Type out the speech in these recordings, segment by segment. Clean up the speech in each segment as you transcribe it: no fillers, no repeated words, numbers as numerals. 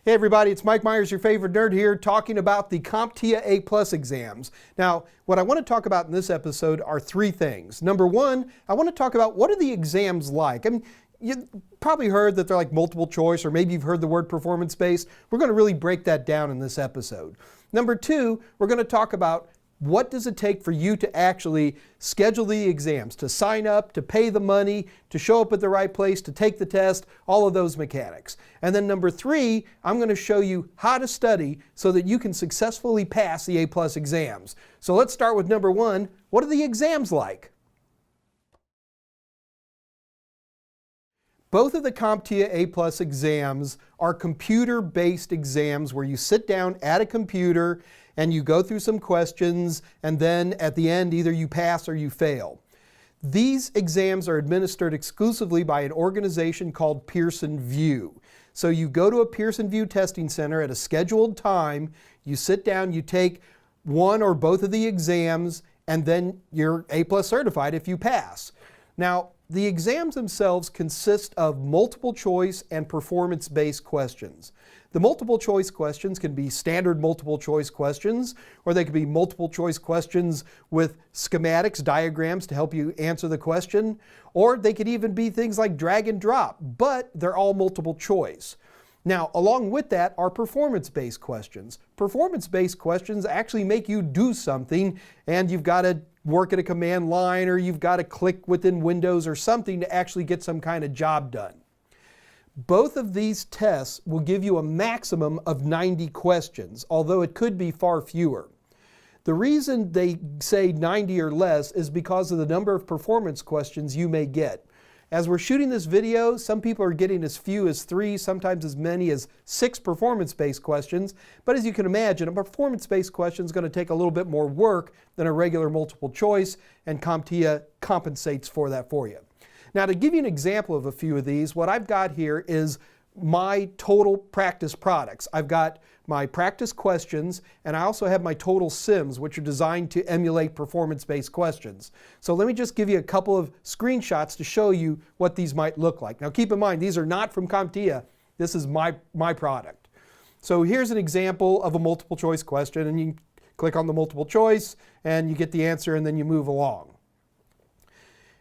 Hey everybody, it's Mike Myers, your favorite nerd here, talking about the CompTIA A+ exams. Now, what I want to talk about in this episode are three things. Number one, I want to talk about what are the exams like. I mean, you probably heard that they're like multiple choice, or maybe you've heard the word performance-based. We're going to really break that down in this episode. Number two, we're going to talk about what does it take for you to actually schedule the exams, to sign up, to pay the money, to show up at the right place, to take the test, all of those mechanics. And then number three, I'm going to show you how to study so that you can successfully pass the A+ exams. So let's start with number one. What are the exams like? Both of the CompTIA A+ exams are computer-based exams where you sit down at a computer and you go through some questions, and then at the end either you pass or you fail. These exams are administered exclusively by an organization called Pearson VUE. So you go to a Pearson VUE testing center at a scheduled time, you sit down, you take one or both of the exams, and then you're A+ certified if you pass. Now, the exams themselves consist of multiple choice and performance-based questions. The multiple choice questions can be standard multiple choice questions, or they could be multiple choice questions with schematics, diagrams to help you answer the question, or they could even be things like drag and drop, but they're all multiple choice. Now, along with that are performance-based questions. Performance-based questions actually make you do something, and you've got to work at a command line, or you've got to click within Windows or something to actually get some kind of job done. Both of these tests will give you a maximum of 90 questions, although it could be far fewer. The reason they say 90 or less is because of the number of performance questions you may get. As we're shooting this video, some people are getting as few as 3, sometimes as many as 6 performance-based questions. But as you can imagine, a performance-based question is going to take a little bit more work than a regular multiple choice, and CompTIA compensates for that for you. Now, to give you an example of a few of these, what I've got here is my total practice products. I've got my practice questions, and I also have my total sims, which are designed to emulate performance-based questions. So let me just give you a couple of screenshots to show you what these might look like. Now keep in mind, these are not from CompTIA. This is my product. So here's an example of a multiple choice question, and you click on the multiple choice, and you get the answer, and then you move along.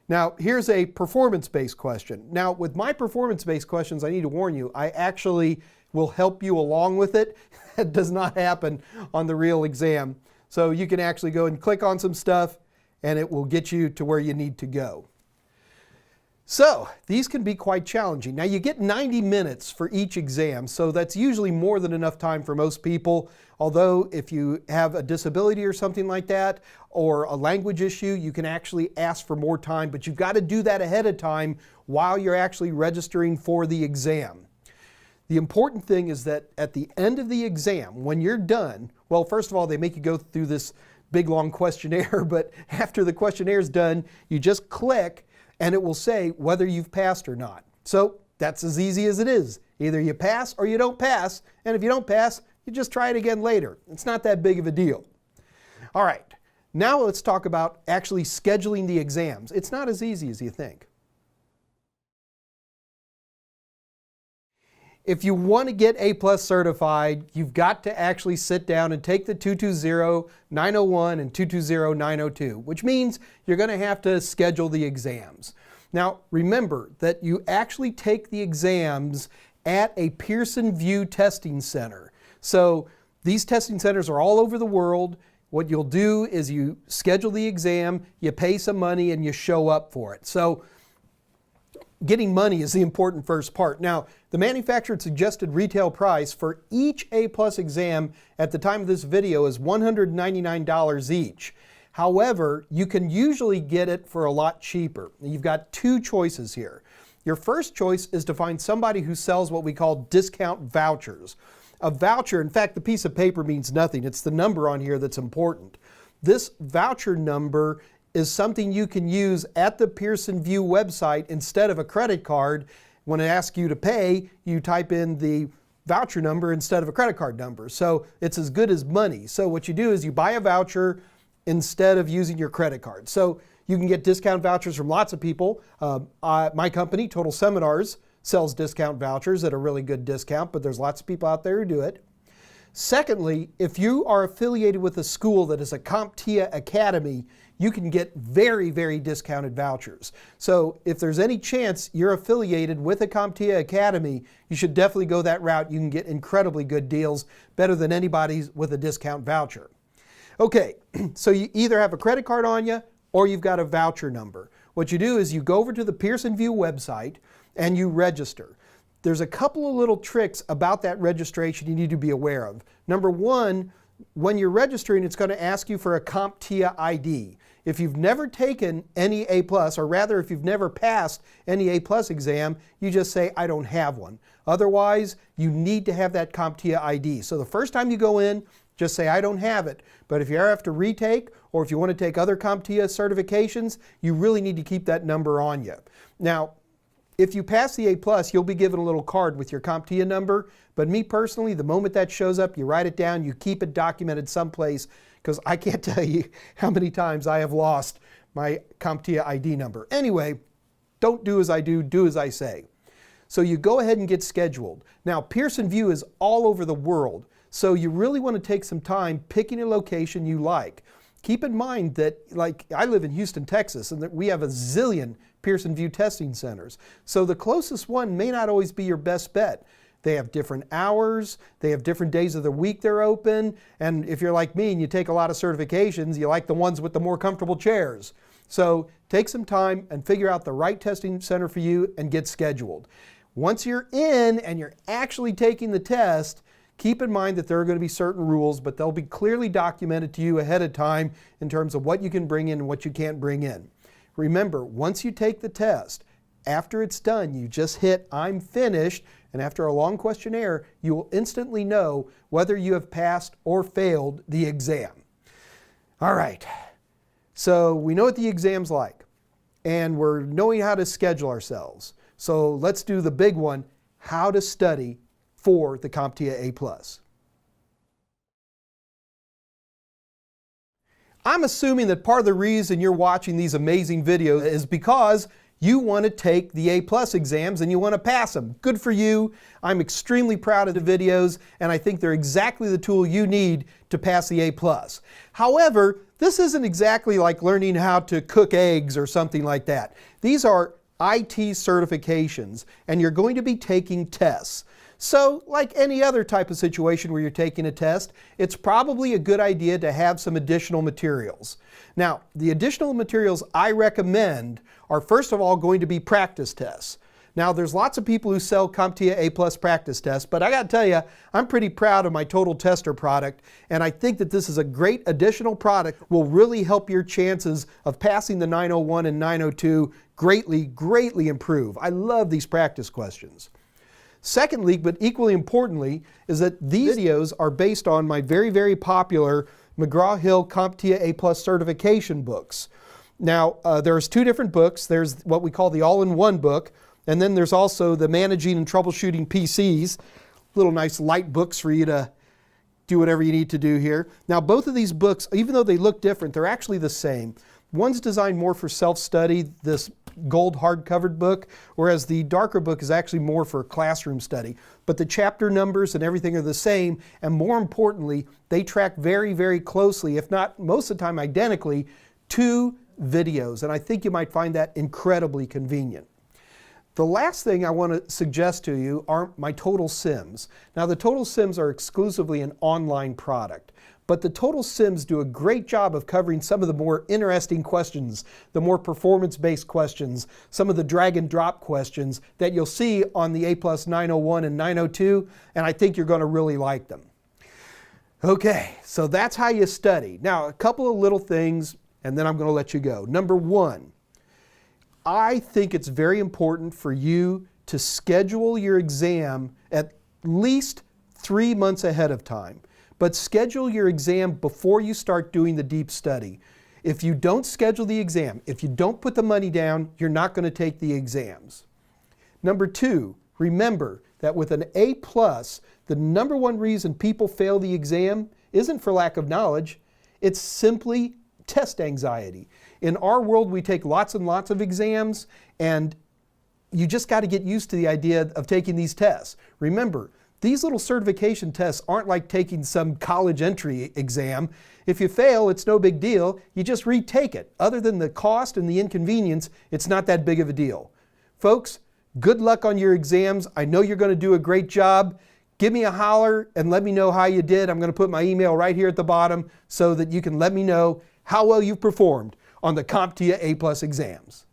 Now, here's a performance-based question. Now, with my performance-based questions, I need to warn you, I actually will help you along with it. That does not happen on the real exam. So you can actually go and click on some stuff, and it will get you to where you need to go. So these can be quite challenging. Now, you get 90 minutes for each exam, so that's usually more than enough time for most people. Although if you have a disability or something like that, or a language issue, you can actually ask for more time, but you've got to do that ahead of time while you're actually registering for the exam. The important thing is that at the end of the exam, when you're done, well, first of all, they make you go through this big long questionnaire, but after the questionnaire is done, you just click and it will say whether you've passed or not. So that's as easy as it is. Either you pass or you don't pass, and if you don't pass, you just try it again later. It's not that big of a deal. All right, now let's talk about actually scheduling the exams. It's not as easy as you think. If you want to get A+ certified, you've got to actually sit down and take the 220-901 and 220-902, which means you're going to have to schedule the exams. Now, remember that you actually take the exams at a Pearson VUE testing center. So these testing centers are all over the world. What you'll do is you schedule the exam, you pay some money, and you show up for it. So getting money is the important first part. Now, the manufacturer suggested retail price for each A+ exam at the time of this video is $199 each. However, you can usually get it for a lot cheaper. You've got two choices here. Your first choice is to find somebody who sells what we call discount vouchers. A voucher, in fact, the piece of paper means nothing. It's the number on here that's important. This voucher number is something you can use at the Pearson VUE website instead of a credit card. When it asks you to pay, you type in the voucher number instead of a credit card number. So it's as good as money. So what you do is you buy a voucher instead of using your credit card. So you can get discount vouchers from lots of people. My company, Total Seminars, sells discount vouchers at a really good discount, but there's lots of people out there who do it. Secondly, if you are affiliated with a school that is a CompTIA Academy, you can get very, very discounted vouchers. So if there's any chance you're affiliated with a CompTIA Academy, you should definitely go that route. You can get incredibly good deals, better than anybody with a discount voucher. Okay, so you either have a credit card on you or you've got a voucher number. What you do is you go over to the Pearson VUE website and you register. There's a couple of little tricks about that registration you need to be aware of. Number one, when you're registering, it's going to ask you for a CompTIA ID. If you've never taken any A+, or rather if you've never passed any A+ exam, you just say, I don't have one. Otherwise, you need to have that CompTIA ID. So the first time you go in, just say, I don't have it. But if you ever have to retake, or if you want to take other CompTIA certifications, you really need to keep that number on you. Now, if you pass the A+, you'll be given a little card with your CompTIA number. But me personally, the moment that shows up, you write it down, you keep it documented someplace, because I can't tell you how many times I have lost my CompTIA ID number. Anyway, don't do as I do, do as I say. So you go ahead and get scheduled. Now, Pearson VUE is all over the world, so you really want to take some time picking a location you like. Keep in mind that, like, I live in Houston, Texas, and that we have a zillion Pearson VUE testing centers. So the closest one may not always be your best bet. They have different hours, they have different days of the week they're open, and if you're like me and you take a lot of certifications, you like the ones with the more comfortable chairs. So take some time and figure out the right testing center for you and get scheduled. Once you're in and you're actually taking the test, keep in mind that there are going to be certain rules, but they'll be clearly documented to you ahead of time in terms of what you can bring in and what you can't bring in. Remember, once you take the test, after it's done, you just hit I'm finished, and after a long questionnaire, you will instantly know whether you have passed or failed the exam. All right, so we know what the exam's like, and we're knowing how to schedule ourselves. So let's do the big one, how to study for the CompTIA A+. I'm assuming that part of the reason you're watching these amazing videos is because you want to take the A+ exams and you want to pass them. Good for you. I'm extremely proud of the videos, and I think they're exactly the tool you need to pass the A+. However, this isn't exactly like learning how to cook eggs or something like that. These are IT certifications, and you're going to be taking tests. So, like any other type of situation where you're taking a test, it's probably a good idea to have some additional materials. Now, the additional materials I recommend are first of all going to be practice tests. Now, there's lots of people who sell CompTIA A+ practice tests, but I got to tell you, I'm pretty proud of my Total Tester product, and I think that this is a great additional product, will really help your chances of passing the 901 and 902 greatly, greatly improve. I love these practice questions. Secondly, but equally importantly, is that these videos are based on my very, very popular McGraw-Hill CompTIA A+ certification books. Now, there's two different books. There's what we call the all-in-one book, and then there's also the Managing and Troubleshooting PCs, little nice light books for you to do whatever you need to do here. Now, both of these books, even though they look different, they're actually the same. One's designed more for self-study, this gold hard-covered book, whereas the darker book is actually more for classroom study. But the chapter numbers and everything are the same, and more importantly, they track very, very closely, if not most of the time identically, to videos. And I think you might find that incredibly convenient. The last thing I want to suggest to you are my Total Sims. Now, the Total Sims are exclusively an online product, but the Total Sims do a great job of covering some of the more interesting questions, the more performance-based questions, some of the drag and drop questions that you'll see on the A+ 901 and 902, and I think you're going to really like them. Okay, so that's how you study. Now, a couple of little things, and then I'm going to let you go. Number one, I think it's very important for you to schedule your exam at least 3 months ahead of time. But schedule your exam before you start doing the deep study. If you don't schedule the exam, if you don't put the money down, you're not going to take the exams. Number two, remember that with an A+, the number one reason people fail the exam isn't for lack of knowledge, it's simply test anxiety. In our world, we take lots and lots of exams, and you just got to get used to the idea of taking these tests. Remember, these little certification tests aren't like taking some college entry exam. If you fail, it's no big deal. You just retake it. Other than the cost and the inconvenience, it's not that big of a deal. Folks, good luck on your exams. I know you're going to do a great job. Give me a holler and let me know how you did. I'm going to put my email right here at the bottom so that you can let me know how well you've performed on the CompTIA A+ exams.